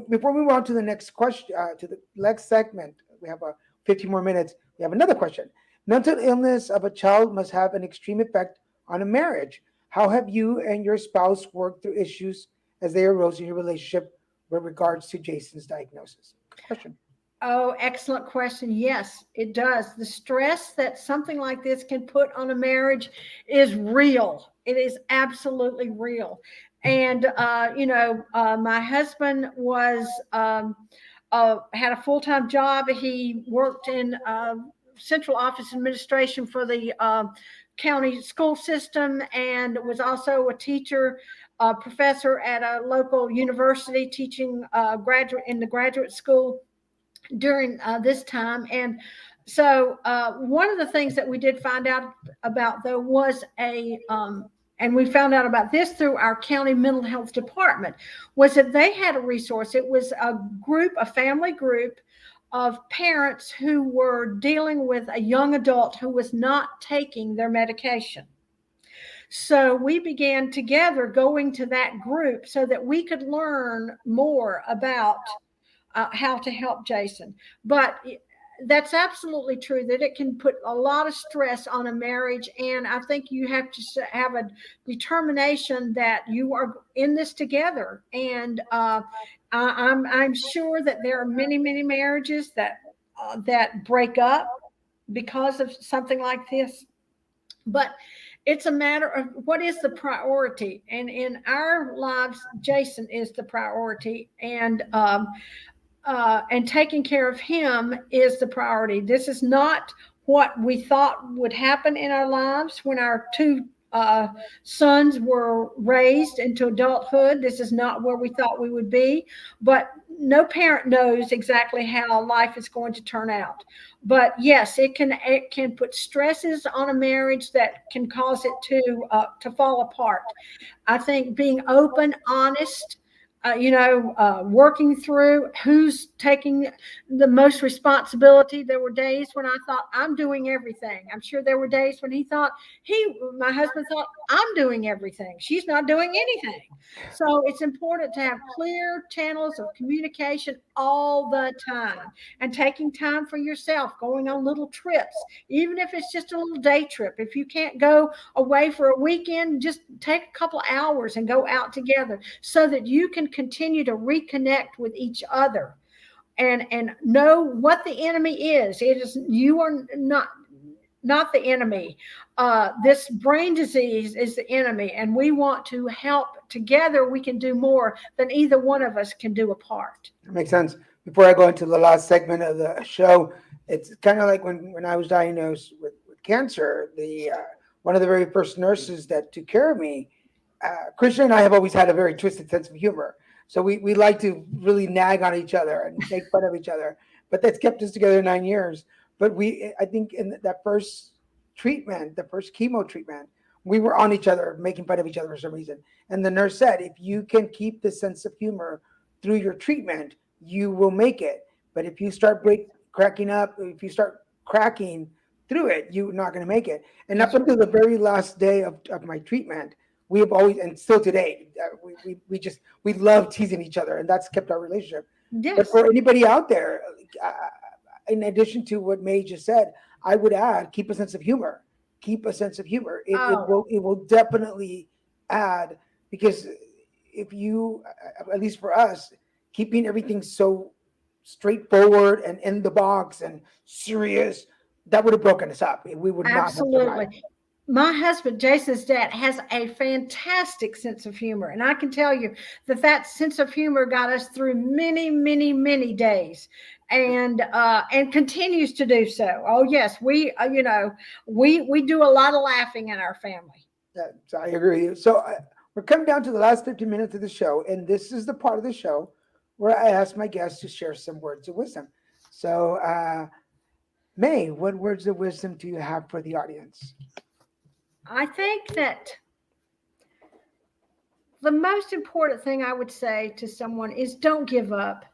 [SPEAKER 1] before we move on to the next question, to the next segment, we have 15 more minutes. We have another question. Mental illness of a child must have an extreme effect on a marriage. How have you and your spouse worked through issues as they arose in your relationship with regards to Jason's diagnosis? Good question.
[SPEAKER 2] Oh, excellent question. Yes, it does. The stress that something like this can put on a marriage is real. It is absolutely real. And, my husband had a full time job. He worked in central office administration for the county school system and was also a teacher, professor at a local university, teaching graduate in the graduate school during this time. And so one of the things that we did find out about, though, was and we found out about this through our county mental health department, was that they had a resource. It was a family group of parents who were dealing with a young adult who was not taking their medication. So we began together going to that group so that we could learn more about how to help Jason. But that's absolutely true that it can put a lot of stress on a marriage. And I think you have to have a determination that you are in this together. And I'm sure that there are many, many marriages that break up because of something like this. But it's a matter of what is the priority. And in our lives, Jason is the priority. And taking care of him is the priority. This is not what we thought would happen in our lives when our two sons were raised into adulthood. This is not where we thought we would be, but no parent knows exactly how life is going to turn out. But yes, it can put stresses on a marriage that can cause it to fall apart. I think being open, honest, working through who's taking the most responsibility. There were days when I thought I'm doing everything. I'm sure there were days when my husband thought I'm doing everything. She's not doing anything. So it's important to have clear channels of communication all the time and taking time for yourself, going on little trips, even if it's just a little day trip. If you can't go away for a weekend, just take a couple hours and go out together so that you can continue to reconnect with each other and know what the enemy is. It is, you are not the enemy. This brain disease is the enemy, and we want to help together. We can do more than either one of us can do apart.
[SPEAKER 1] That makes sense. Before I go into the last segment of the show, it's kind of like when I was diagnosed with cancer, the one of the very first nurses that took care of me, Christian and I have always had a very twisted sense of humor. So we like to really nag on each other and make fun of each other. But that's kept us together 9 years. But I think in that first treatment, the first chemo treatment, we were on each other, making fun of each other for some reason. And the nurse said, if you can keep the sense of humor through your treatment, you will make it. But if you start cracking up, if you start cracking through it, you're not going to make it. And up until the very last day of my treatment, we have always, and still today, we love teasing each other, and that's kept our relationship.
[SPEAKER 2] Yes.
[SPEAKER 1] But for anybody out there, in addition to what Maye just said, I would add, keep a sense of humor. Keep a sense of humor. It will definitely add, because if you, at least for us, keeping everything so straightforward and in the box and serious, that would have broken us up. We would not have survived.
[SPEAKER 2] My husband, Jason's dad, has a fantastic sense of humor. And I can tell you that sense of humor got us through many, many, many days and continues to do so. Oh, yes, we do a lot of laughing in our family.
[SPEAKER 1] So I agree with you. So we're coming down to the last 15 minutes of the show. And this is the part of the show where I ask my guests to share some words of wisdom. So, Maye, what words of wisdom do you have for the audience?
[SPEAKER 2] I think that the most important thing I would say to someone is don't give up.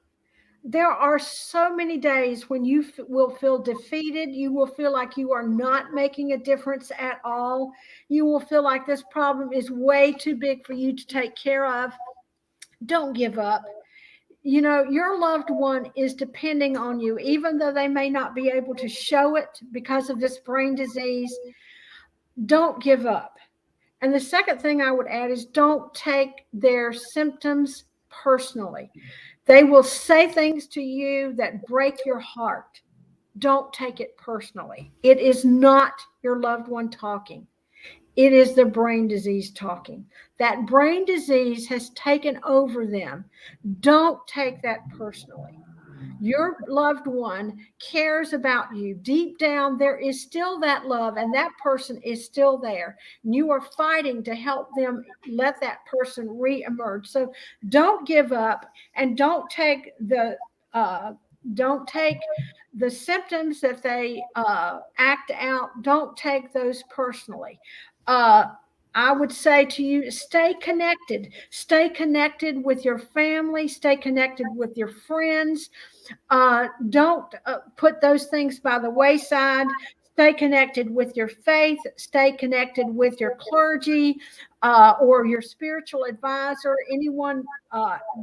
[SPEAKER 2] There are so many days when you will feel defeated. You will feel like you are not making a difference at all. You will feel like this problem is way too big for you to take care of. Don't give up. Your loved one is depending on you, even though they may not be able to show it because of this brain disease. Don't give up. And the second thing I would add is don't take their symptoms personally. They will say things to you that break your heart. Don't take it personally. It is not your loved one talking. It is the brain disease talking. That brain disease has taken over them. Don't take that personally. Your loved one cares about you. Deep down, there is still that love, and that person is still there. And you are fighting to help them let that person reemerge. So don't give up, and uh, don't take the symptoms that they act out. Don't take those personally. Uh, I would say to you, stay connected. Stay connected with your family. Stay connected with your friends. Don't put those things by the wayside. Stay connected with your faith. Stay connected with your clergy or your spiritual advisor, anyone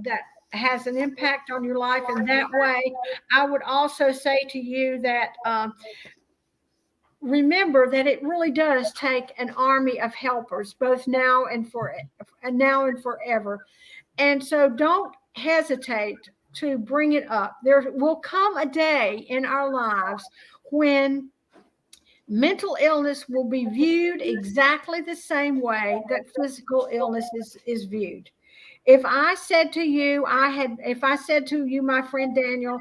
[SPEAKER 2] that has an impact on your life in that way. I would also say to you that remember that it really does take an army of helpers, both now and forever. And so don't hesitate to bring it up. There will come a day in our lives when mental illness will be viewed exactly the same way that physical illness is viewed. If I said to you, my friend Daniel,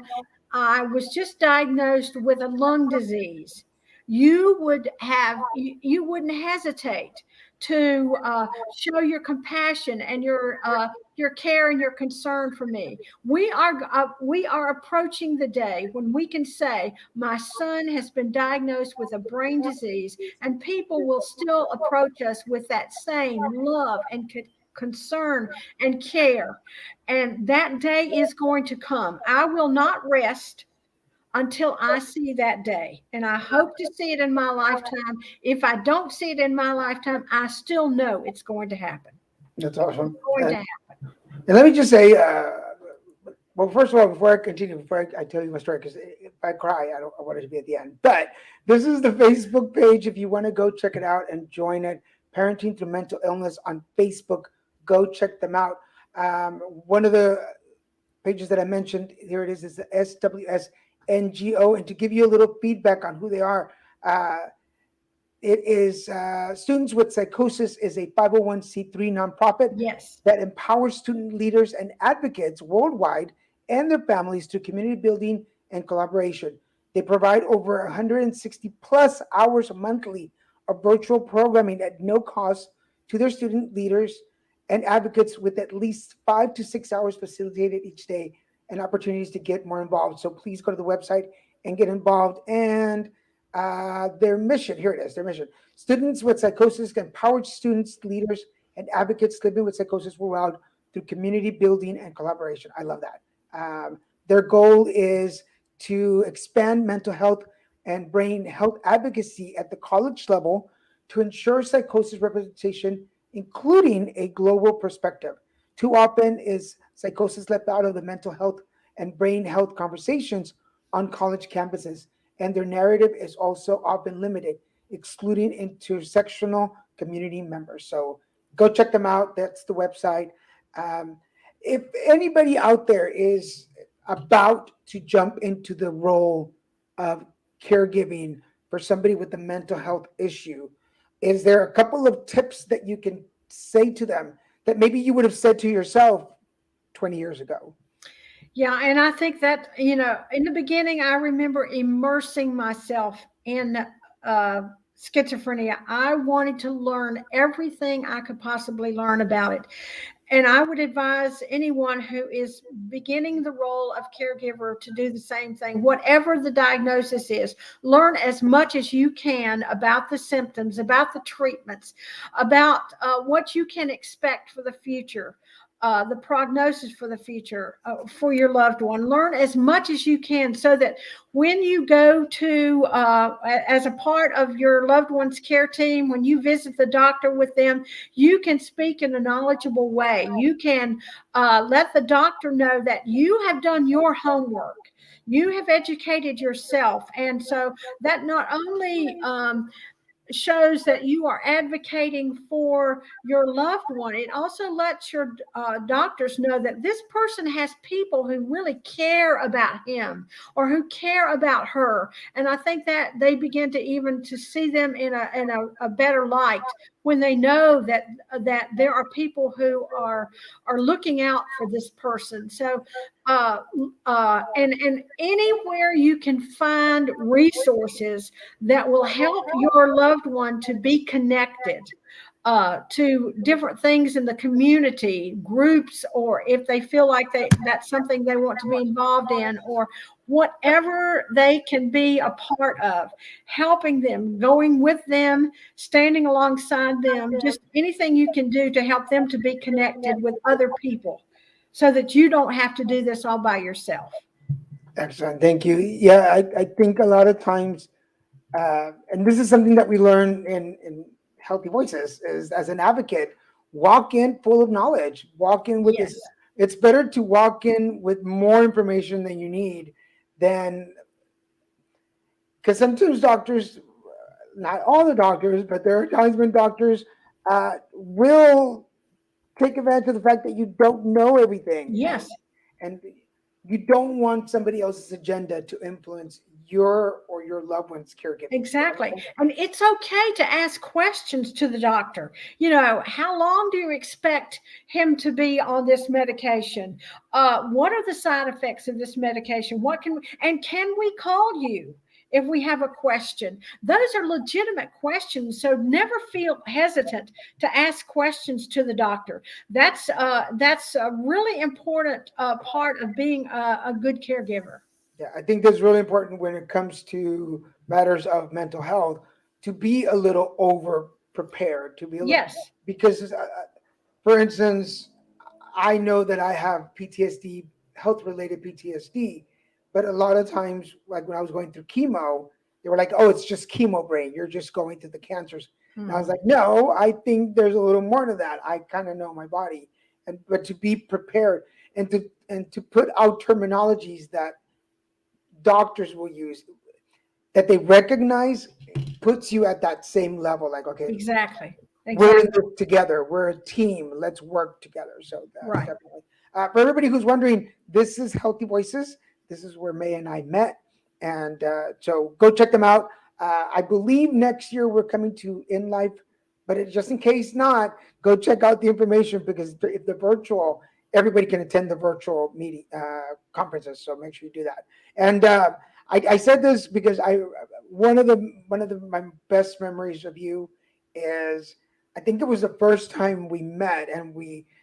[SPEAKER 2] I was just diagnosed with a lung disease, you wouldn't hesitate to show your compassion and your care and your concern for me. We are approaching the day when we can say, my son has been diagnosed with a brain disease, and people will still approach us with that same love and concern and care. And that day is going to come. I will not rest until I see that day. And I hope to see it in my lifetime. If I don't see it in my lifetime, I still know it's going to happen.
[SPEAKER 1] That's awesome.
[SPEAKER 2] It's going to happen.
[SPEAKER 1] And let me just say, well, first of all, before I continue, before I tell you my story, because if I cry, I want it to be at the end. But this is the Facebook page. If you want to go check it out and join it, Parenting Through Mental Illness on Facebook, go check them out. One of the pages that I mentioned, here it is the SWS NGO. And to give you a little feedback on who they are, it is Students with Psychosis is a 501c3 nonprofit
[SPEAKER 2] Yes.
[SPEAKER 1] that empowers student leaders and advocates worldwide and their families through community building and collaboration. They provide over 160 plus hours monthly of virtual programming at no cost to their student leaders and advocates, with at least 5 to 6 hours facilitated each day and opportunities to get more involved. So please go to the website and get involved. And their mission, here it is, their mission. Students with Psychosis empower students, leaders, and advocates living with psychosis worldwide through community building and collaboration. I love that. Their goal is to expand mental health and brain health advocacy at the college level to ensure psychosis representation, including a global perspective. Too often is psychosis left out of the mental health and brain health conversations on college campuses, and their narrative is also often limited, excluding intersectional community members. So go check them out. That's the website. If anybody out there is about to jump into the role of caregiving for somebody with a mental health issue, is there a couple of tips that you can say to them that maybe you would have said to yourself 20 years ago?
[SPEAKER 2] Yeah, and I think that, in the beginning, I remember immersing myself in schizophrenia. I wanted to learn everything I could possibly learn about it. And I would advise anyone who is beginning the role of caregiver to do the same thing. Whatever the diagnosis is, learn as much as you can about the symptoms, about the treatments, about what you can expect for the future. The prognosis for the future for your loved one. Learn as much as you can so that when you go to, as a part of your loved one's care team, when you visit the doctor with them, you can speak in a knowledgeable way. You can let the doctor know that you have done your homework. You have educated yourself. And so that not only shows that you are advocating for your loved one. It also lets your doctors know that this person has people who really care about him or who care about her. And I think that they begin to even to see them in a better light when they know that there are people who are looking out for this person. So and anywhere you can find resources that will help your loved one to be connected to different things in the community, groups, or if they feel like that's something they want to be involved in, or whatever they can be a part of, helping them, going with them, standing alongside them, just anything you can do to help them to be connected with other people so that you don't have to do this all by yourself.
[SPEAKER 1] Excellent. Thank you. Yeah, I think a lot of times, and this is something that we learn in Healthy Voices, is as an advocate, walk in full of knowledge. Walk in with
[SPEAKER 2] Yes.
[SPEAKER 1] this. It's better to walk in with more information than you need than, because sometimes doctors, not all the doctors, but there are times when doctors will take advantage of the fact that you don't know everything.
[SPEAKER 2] Yes.
[SPEAKER 1] And you don't want somebody else's agenda to influence your or your loved one's caregiving.
[SPEAKER 2] Exactly. And it's okay to ask questions to the doctor. You know, how long do you expect him to be on this medication? What are the side effects of this medication? Can we call you if we have a question? Those are legitimate questions. So never feel hesitant to ask questions to the doctor. That's a really important part of being a good caregiver.
[SPEAKER 1] Yeah, I think that's really important when it comes to matters of mental health, to be a little over prepared, to be a little,
[SPEAKER 2] Yes.
[SPEAKER 1] because for instance, I know that I have PTSD, health related PTSD, but a lot of times, like when I was going through chemo, they were like, "Oh, it's just chemo brain. You're just going through the cancers." And I was like, "No, I think there's a little more to that. I kind of know my body." But to be prepared and to put out terminologies that doctors will use, that they recognize, puts you at that same level. Like, okay,
[SPEAKER 2] Exactly.
[SPEAKER 1] we're in this together. We're a team. Let's work together. So
[SPEAKER 2] Right.
[SPEAKER 1] definitely. For everybody who's wondering, this is Healthy Voices. This is where May and I met. And so go check them out. I believe next year we're coming to In Life, but just in case not, go check out the information, because if the virtual, everybody can attend the virtual meeting conferences. So make sure you do that. And I said this because one of my best memories of you is, I think it was the first time we met, and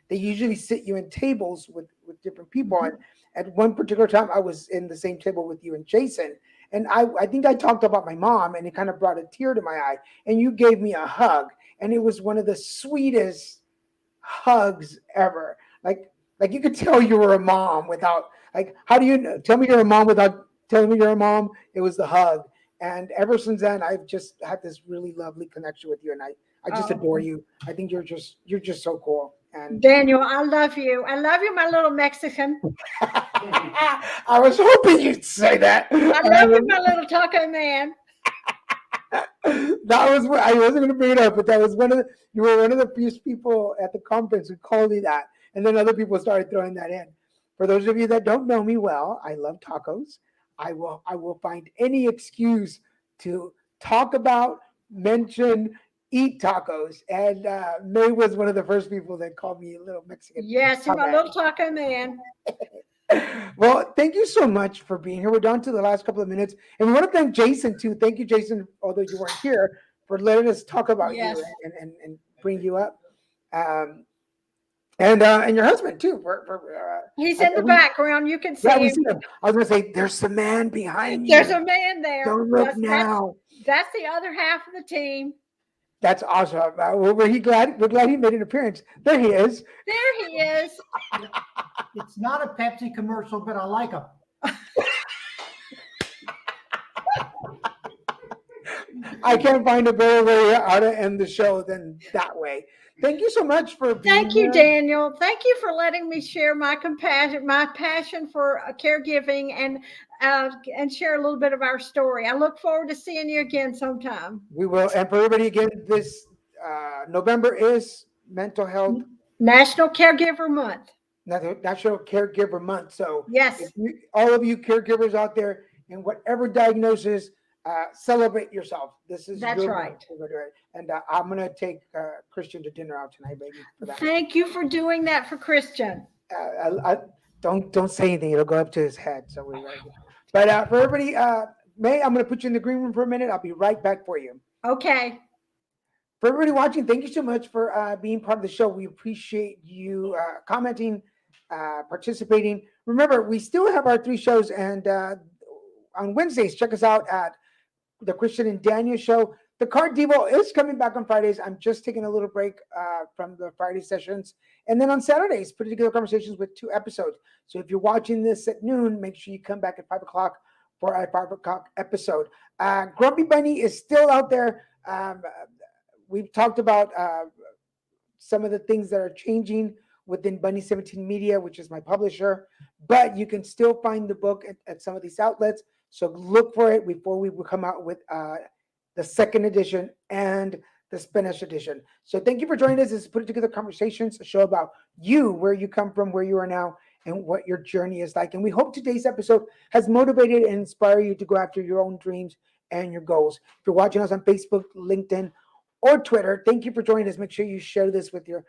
[SPEAKER 1] they usually sit you in tables with different people. And at one particular time, I was in the same table with you and Jason. And I think I talked about my mom, and it kind of brought a tear to my eye. And you gave me a hug, and it was one of the sweetest hugs ever. Like you could tell you were a mom without, like, how do you tell me you're a mom without telling me you're a mom? It was the hug. And ever since then, I've just had this really lovely connection with you, and I just adore you. I think you're just so cool. And
[SPEAKER 2] Daniel, I love you. I love you, my little Mexican.
[SPEAKER 1] I was hoping you'd say that.
[SPEAKER 2] I love you, my little taco man.
[SPEAKER 1] That was what I wasn't going to bring it up, but that was you were one of the few people at the conference who called me that, and then other people started throwing that in. For those of you that don't know me well, I love tacos. I will find any excuse to talk about, mention, eat tacos. And May was one of the first people that called me a little Mexican.
[SPEAKER 2] Yes, you're my little taco man.
[SPEAKER 1] Well, thank you so much for being here. We're down to the last couple of minutes, and we want to thank Jason too. Thank you, Jason, although you weren't here, for letting us talk about you and bring you up. And your husband too.
[SPEAKER 2] He's in the background. You can see
[SPEAKER 1] we
[SPEAKER 2] him.
[SPEAKER 1] see him. I was going to say, there's a man behind you.
[SPEAKER 2] There's a man there.
[SPEAKER 1] Don't look now.
[SPEAKER 2] That's the other half of the team.
[SPEAKER 1] That's awesome. We're glad he made an appearance. There he is.
[SPEAKER 2] There he is.
[SPEAKER 3] It's not a Pepsi commercial, but I like them.
[SPEAKER 1] I can't find a better way how to end the show than that way. Thank you so much for being
[SPEAKER 2] Thank you,
[SPEAKER 1] here.
[SPEAKER 2] Daniel. Thank you for letting me share my compassion, my passion for caregiving, and share a little bit of our story. I look forward to seeing you again sometime.
[SPEAKER 1] We will. And for everybody, again, this November is Mental Health
[SPEAKER 2] National Caregiver Month.
[SPEAKER 1] National Caregiver Month. So
[SPEAKER 2] Yes,
[SPEAKER 1] all of you caregivers out there, in whatever diagnosis, celebrate yourself. This is
[SPEAKER 2] That's
[SPEAKER 1] your
[SPEAKER 2] right.
[SPEAKER 1] month to go do it. And I'm gonna take Christian to dinner out tonight, baby. For that.
[SPEAKER 2] Thank you for doing that for Christian.
[SPEAKER 1] I don't say anything. It'll go up to his head. So we're right. But for everybody, May, I'm gonna put you in the green room for a minute. I'll be right back for you.
[SPEAKER 2] Okay.
[SPEAKER 1] For everybody watching, thank you so much for being part of the show. We appreciate you commenting, participating. Remember, we still have our 3 shows, and on Wednesdays, check us out at the Christian and Daniel show. The Card Devo is coming back on Fridays. I'm just taking a little break from the Friday sessions. And then on Saturdays, put together conversations with 2 episodes. So if you're watching this at noon, make sure you come back at 5 o'clock for a 5 o'clock episode. Grumpy Bunny is still out there. We've talked about some of the things that are changing within Bunny 17 Media, which is my publisher, but you can still find the book at some of these outlets. So look for it before we will come out with the 2nd edition and the Spanish edition. So thank you for joining us. This is Put Together Conversations, a show about you, where you come from, where you are now, and what your journey is like. And we hope today's episode has motivated and inspired you to go after your own dreams and your goals. If you're watching us on Facebook, LinkedIn, or Twitter, thank you for joining us. Make sure you share this with your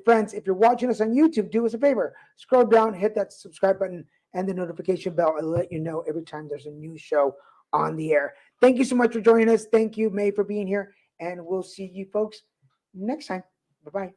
[SPEAKER 1] friends. If you're watching us on YouTube, do us a favor. Scroll down, hit that subscribe button and the notification bell. It'll let you know every time there's a new show on the air. Thank you so much for joining us. Thank you, May, for being here. And we'll see you folks next time. Bye-bye.